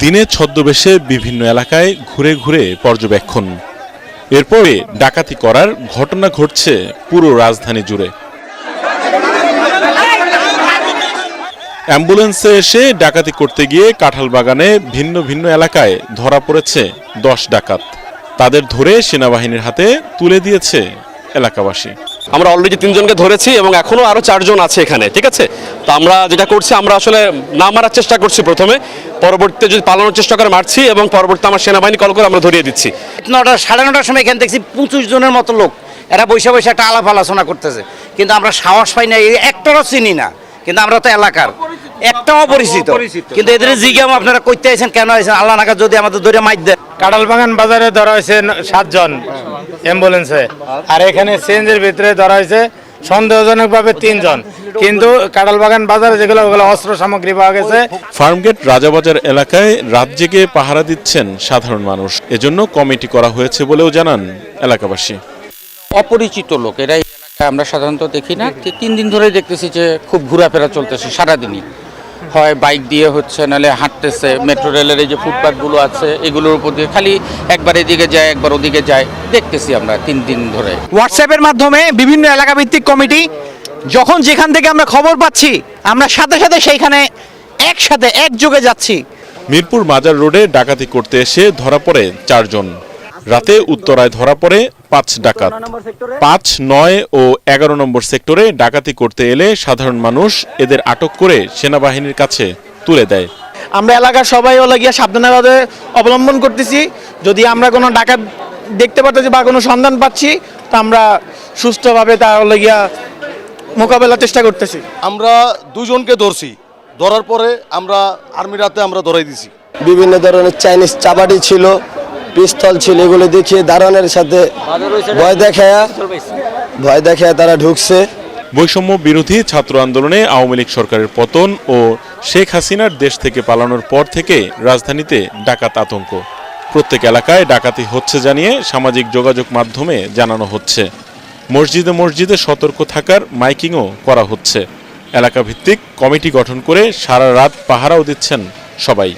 দিনে ছদ্মবেশে বিভিন্ন এলাকায় ঘুরে ঘুরে পর্যবেক্ষণ। এরপরে ডাকাতি করার ঘটনা ঘটছে পুরো রাজধানী জুড়ে। অ্যাম্বুলেন্সে এসে ডাকাতি করতে গিয়ে কাঁঠালবাগানে ভিন্ন ভিন্ন এলাকায় ধরা পড়েছে 10 ডাকাত। তাদের ধরে সেনাবাহিনীর হাতে তুলে দিয়েছে এলাকাবাসী। আমরা অলরেডি 3 জনকে ধরেছি এবং এখনো আরো 4 জন আছে এখানে, ঠিক আছে। তো আমরা যেটা করছি, আমরা আসলে না মারার চেষ্টা করছি প্রথমে, পরবর্তীতে যদি পালানোর চেষ্টা করে মারছি এবং পরবর্তীতে আমার সেনাবাহিনী কল করে আমরা ধরিয়ে দিচ্ছি। 9:30 সময় এখানে দেখছি 25 জনের মতো লোক, এরা বসে বসে একটা আলাপ আলোচনা করতেছে, কিন্তু আমরা সাহস পাই না, একটারও চিনি না, কিন্তু আমরা তো এলাকার একটাও পরিচিত, কিন্তু এদের জিজ্ঞাম আপনারা কইতে আছেন কেন আছেন, আল্লাহ নাকা যদি আমাদের ধরে মাইর দেয়। কাঁঠালবাগান বাজারে ধরা হয়েছে 7 জন অ্যাম্বুলেন্সে, আর এখানে সিএনজির ভিতরে ধরা হয়েছে সন্দেহজনকভাবে 3 জন, কিন্তু কাঁঠালবাগান বাজারে যেগুলো ওগুলো অস্ত্র সামগ্রী পাওয়া গেছে। ফার্মগেট রাজাবাজার এলাকায় রাত জেগে পাহারা দিচ্ছেন সাধারণ মানুষ, এজন্য কমিটি করা হয়েছে বলেও জানান এলাকাবাসী। অপরিচিত লোক এরা এলাকায় আমরা সাধারণত দেখি না। 3 দিন ধরে দেখতেছি যে খুব ঘোরাফেরা চলতেছে সারাদিনই, হয় বাইক দিয়ে হচ্ছে, নাহলে হাঁটতেছে। মেট্রো রেলের এই যে ফুটপাথগুলো আছে এগুলোর উপর দিয়ে খালি একবার এদিকে যায় একবার ওদিকে যায়, দেখতেছি আমরা 3 দিন ধরে। হোয়াটসঅ্যাপের মাধ্যমে বিভিন্ন এলাকা ভিত্তিক কমিটি, যখন যেখান থেকে আমরা খবর পাচ্ছি আমরা সাথে সাথে সেইখানে একসাথে একযোগে যাচ্ছি। মিরপুর মাজার রোডে ডাকাতি করতে এসে ধরা পড়ে 4 জন। রাতে উত্তরায় ধরা পড়ে 5 ডাকাত। 5, 9 ও 11 নম্বর সেক্টরে ডাকাতি করতে এলে সাধারণ মানুষ এদের আটক করে সেনাবাহিনীর কাছে তুলে দেয়। আমরা এলাকার সবাই গিয়ে সাবধানতা অবলম্বন করতেছি। যদি আমরা কোনো ডাকাত দেখতে পাচ্ছি বা কোনো সন্ধান পাচ্ছি, তো আমরা সুস্থভাবে তা গিয়া মোকাবেলার চেষ্টা করতেছি। আমরা 2 জনকে ধরছি, ধরার পরে আমরা আর্মির হাতে আমরা ধরাই দিছি। বিভিন্ন ধরনের চাইনিজ চাবাটি ছিল, পিস্তল ছিল, এগুলো দেখিয়ে দারোয়ানের সাথে ভয় দেখায় তারা ঢুকছে। বৈষম্য বিরোধী ছাত্র আন্দোলনে আওয়ামী লীগ সরকারের পতন ও শেখ হাসিনার দেশ থেকে পালানোর পর থেকে রাজধানীতে ডাকাত আতঙ্ক। প্রত্যেক এলাকায় ডাকাতি হচ্ছে জানিয়ে সামাজিক যোগাযোগ মাধ্যমে জানানো হচ্ছে। মসজিদে মসজিদে সতর্ক থাকার মাইকিংও করা হচ্ছে। এলাকা ভিত্তিক কমিটি গঠন করে সারা রাত পাহারাও দিচ্ছেন সবাই।